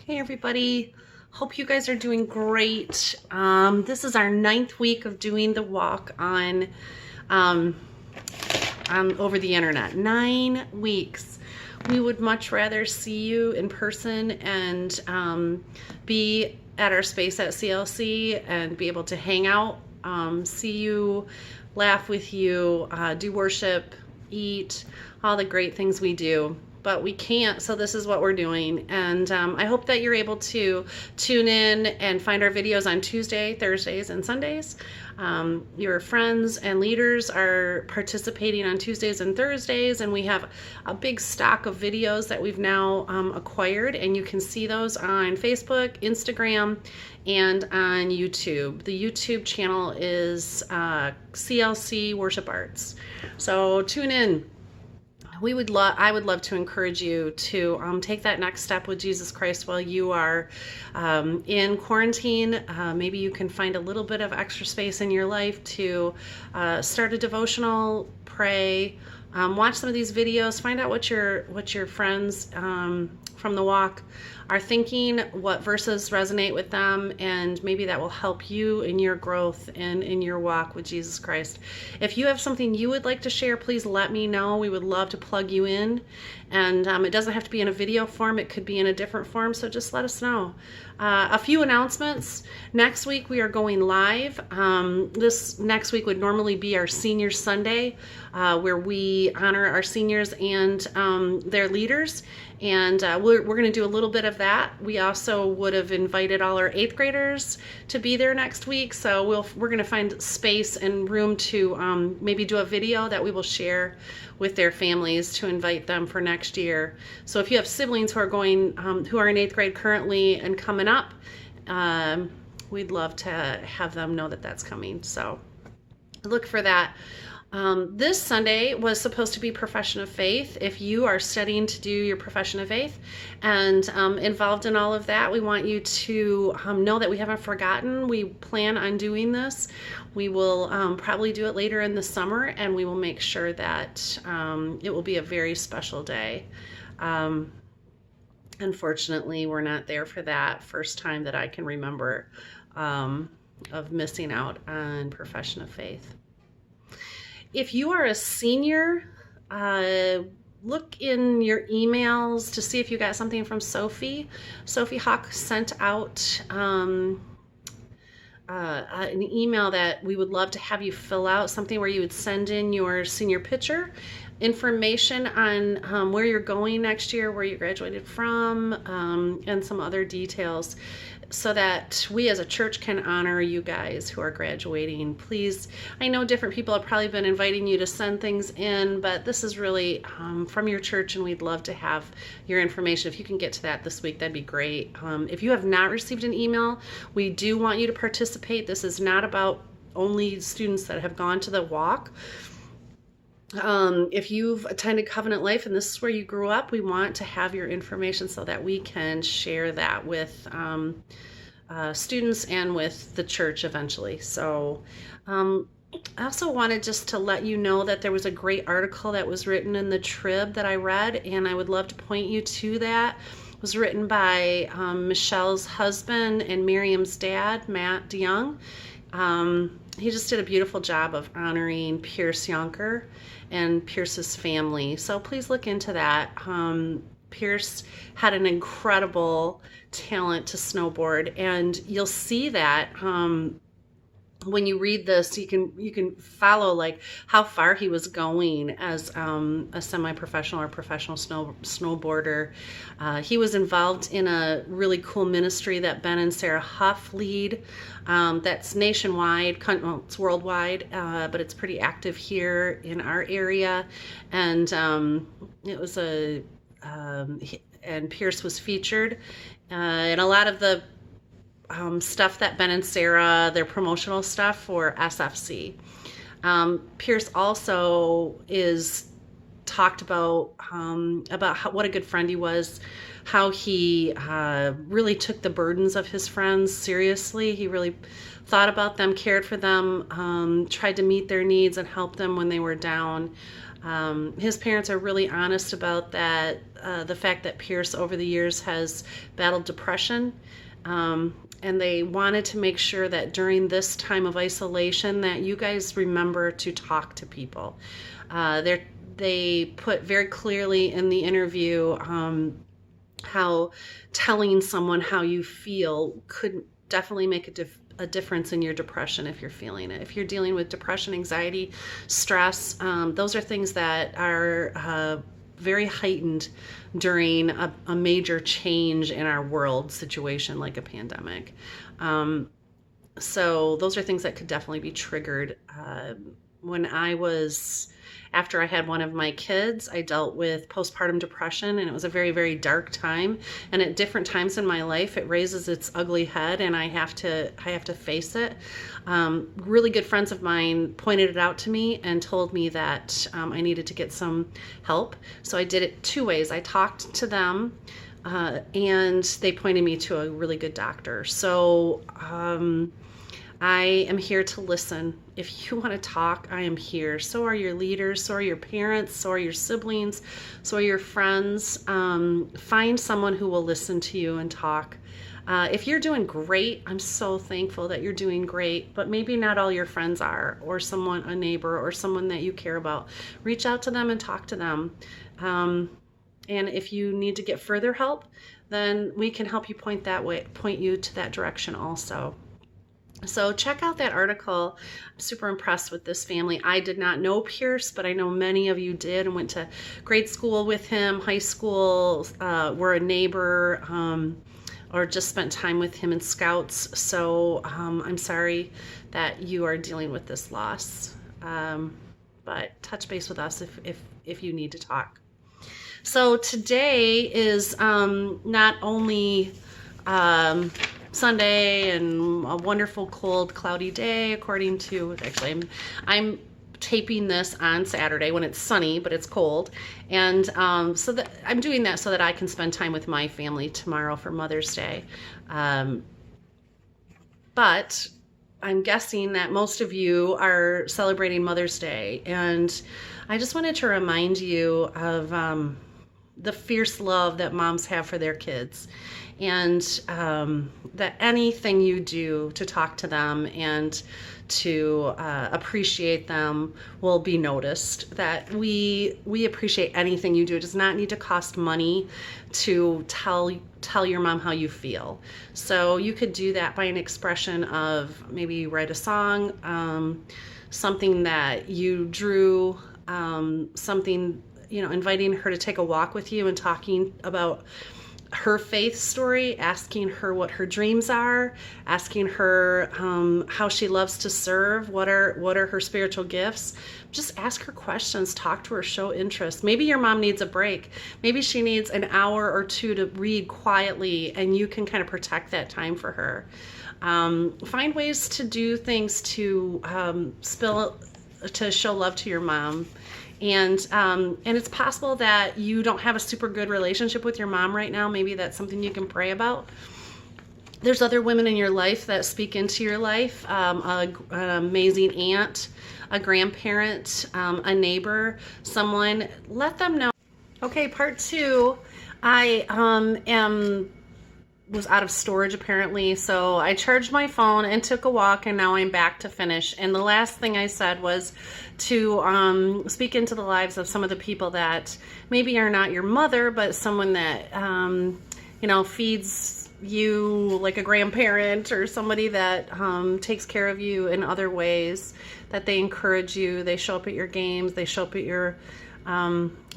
Hey everybody, hope you guys are doing great. This is our 9th week of doing the walk um, on over the internet. 9 weeks. We would much rather see you in person and be at our space at CLC and be able to hang out, see you, laugh with you, do worship, eat, all the great things we do. But we can't, so this is what we're doing. And I hope that you're able to tune in and find our videos on Tuesday, Thursdays, and Sundays. Your friends and leaders are participating on Tuesdays and Thursdays, and we have a big stock of videos that we've now acquired, and you can see those on Facebook, Instagram, and on YouTube. The YouTube channel is CLC Worship Arts. So tune in. I would love to encourage you to take that next step with Jesus Christ while you are in quarantine. Maybe you can find a little bit of extra space in your life to start a devotional, pray, watch some of these videos, find out what your friends from the walk are thinking, what verses resonate with them, and maybe that will help you in your growth and in your walk with Jesus Christ. If you have something you would like to share, please let me know. We would love to plug you in, and it doesn't have to be in a video form. It could be in a different form, so just let us know. A few announcements. Next week we are going live. This next week would normally be our Senior Sunday, where we honor our seniors and their leaders. And we're going to do a little bit of that. We also would have invited all our 8th graders to be there next week. So we're going to find space and room to maybe do a video that we will share with their families to invite them for next year. So if you have siblings who are going, who are in 8th grade currently and coming up, we'd love to have them know that that's coming. So look for that. This Sunday was supposed to be Profession of Faith. If you are studying to do your Profession of Faith and involved in all of that, we want you to know that we haven't forgotten. We plan on doing this. We will probably do it later in the summer, and we will make sure that it will be a very special day. Unfortunately, we're not there for that first time that I can remember of missing out on Profession of Faith. If you are a senior, look in your emails to see if you got something from Sophie. Sophie Hawk sent out an email that we would love to have you fill out, something where you would send in your senior picture, information on where you're going next year, where you graduated from, and some other details, so that we as a church can honor you guys who are graduating. Please, I know different people have probably been inviting you to send things in, but this is really from your church, and we'd love to have your information. If you can get to that this week, that'd be great. If you have not received an email, we do want you to participate. This is not about only students that have gone to the walk. If you've attended Covenant Life and this is where you grew up, we want to have your information so that we can share that with students and with the church eventually. So I also wanted just to let you know that there was a great article that was written in the Trib that I read, and I would love to point you to that. It was written by Michelle's husband and Miriam's dad, Matt DeYoung. He just did a beautiful job of honoring Pierce Yonker and Pierce's family. So please look into that. Pierce had an incredible talent to snowboard, and you'll see that when you read this. You can follow like how far he was going as a semi-professional or professional snowboarder. He was involved in a really cool ministry that Ben and Sarah Huff lead. That's nationwide, well, it's worldwide, but it's pretty active here in our area. And it was and Pierce was featured in a lot of the stuff that Ben and Sarah, their promotional stuff for SFC. Pierce also is talked about what a good friend he was, how he really took the burdens of his friends seriously. He really thought about them, cared for them, tried to meet their needs and help them when they were down. His parents are really honest about that, the fact that Pierce over the years has battled depression. And they wanted to make sure that during this time of isolation that you guys remember to talk to people. They put very clearly in the interview how telling someone how you feel could definitely make a difference in your depression if you're feeling it. If you're dealing with depression, anxiety, stress, those are things that are very heightened during a major change in our world situation like a pandemic. So those are things that could definitely be triggered. After I had one of my kids, I dealt with postpartum depression, and it was a very, very dark time. And at different times in my life, it raises its ugly head, and I have to face it. Really good friends of mine pointed it out to me and told me that I needed to get some help. So I did it two ways. I talked to them, and they pointed me to a really good doctor. So I am here to listen. If you want to talk, I am here. So are your leaders, so are your parents, so are your siblings, so are your friends. Find someone who will listen to you and talk. If you're doing great, I'm so thankful that you're doing great, but maybe not all your friends are, or a neighbor, or someone that you care about. Reach out to them and talk to them. And if you need to get further help, then we can help you point you to that direction also. So check out that article. I'm super impressed with this family. I did not know Pierce, but I know many of you did and went to grade school with him, high school, were a neighbor, or just spent time with him in Scouts. So I'm sorry that you are dealing with this loss. But touch base with us if you need to talk. So today is not only Sunday and a wonderful cold cloudy day actually I'm taping this on Saturday when it's sunny but it's cold, and so that I'm doing that so that I can spend time with my family tomorrow for Mother's Day. But I'm guessing that most of you are celebrating Mother's Day, and I just wanted to remind you of the fierce love that moms have for their kids, and that anything you do to talk to them and to appreciate them will be noticed. That we appreciate anything you do. It does not need to cost money to tell your mom how you feel. So you could do that by an expression of maybe write a song, something that you drew, something, inviting her to take a walk with you and talking about her faith story, asking her what her dreams are, asking her how she loves to serve, what are her spiritual gifts. Just ask her questions, talk to her, show interest. Maybe your mom needs a break. Maybe she needs an hour or two to read quietly, and you can kind of protect that time for her. Find ways to do things to show love to your mom. And it's possible that you don't have a super good relationship with your mom right now. Maybe that's something you can pray about. There's other women in your life that speak into your life, an amazing aunt, a grandparent, a neighbor, someone. Let them know. Okay, part 2. I was out of storage apparently, so I charged my phone and took a walk, and now I'm back to finish. And the last thing I said was to speak into the lives of some of the people that maybe are not your mother, but someone that feeds you like a grandparent, or somebody that takes care of you in other ways, that they encourage you, they show up at your games, they show up at your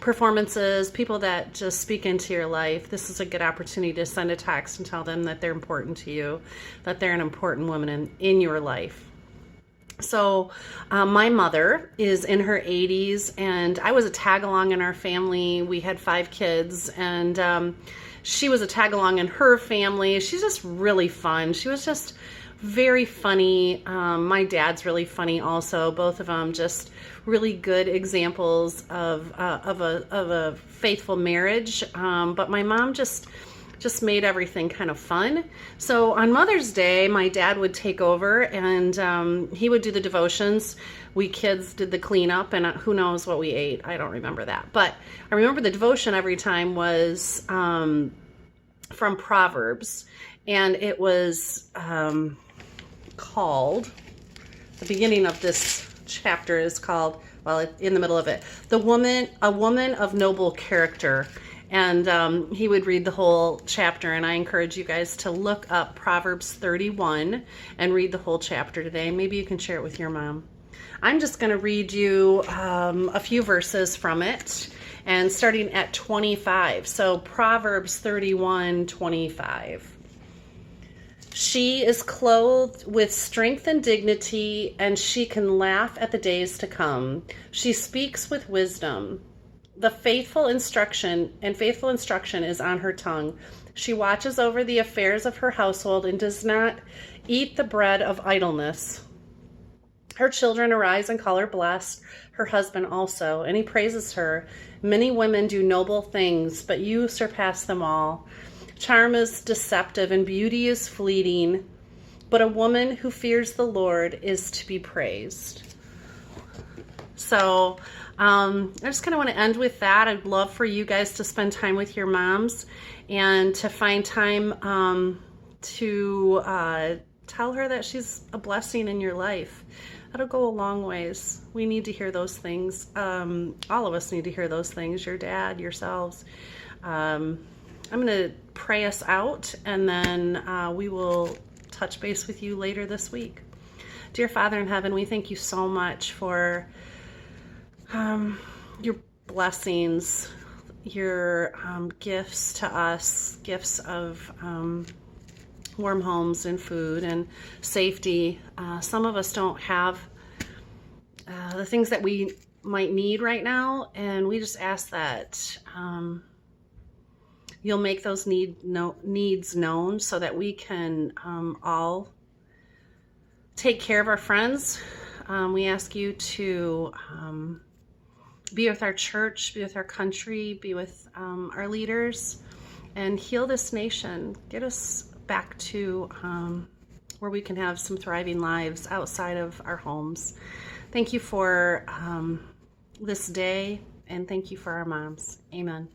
performances, people that just speak into your life. This is a good opportunity to send a text and tell them that they're important to you, that they're an important woman in your life. So my mother is in her 80s, and I was a tag-along in our family. We had 5 kids, and she was a tag-along in her family. She's just really fun. She was just very funny. My dad's really funny also. Both of them just really good examples of a faithful marriage. But my mom just just made everything kind of fun. So on Mother's Day, my dad would take over, and he would do the devotions. We kids did the cleanup, and who knows what we ate. I don't remember that. But I remember the devotion every time was from Proverbs, and it was called, the beginning of this chapter is called, well, in the middle of it, a woman of noble character. And he would read the whole chapter, and I encourage you guys to look up Proverbs 31 and read the whole chapter today. Maybe you can share it with your mom. I'm just going to read you a few verses from it, and starting at 25. So Proverbs 31:25. She is clothed with strength and dignity, and she can laugh at the days to come. She speaks with wisdom. The faithful instruction is on her tongue. She watches over the affairs of her household and does not eat the bread of idleness. Her children arise and call her blessed, her husband also, and he praises her. Many women do noble things, but you surpass them all. Charm is deceptive and beauty is fleeting, but a woman who fears the Lord is to be praised. So I just kind of want to end with that. I'd love for you guys to spend time with your moms and to find time to tell her that she's a blessing in your life. That'll go a long ways. We need to hear those things. All of us need to hear those things, your dad, yourselves. I'm going to pray us out, and then we will touch base with you later this week. Dear Father in heaven, we thank you so much for your blessings, your gifts to us, gifts of warm homes and food and safety. Some of us don't have the things that we might need right now, and we just ask that you'll make those needs known so that we can all take care of our friends. We ask you to be with our church, be with our country, be with our leaders, and heal this nation. Get us back to where we can have some thriving lives outside of our homes. Thank you for this day, and thank you for our moms. Amen.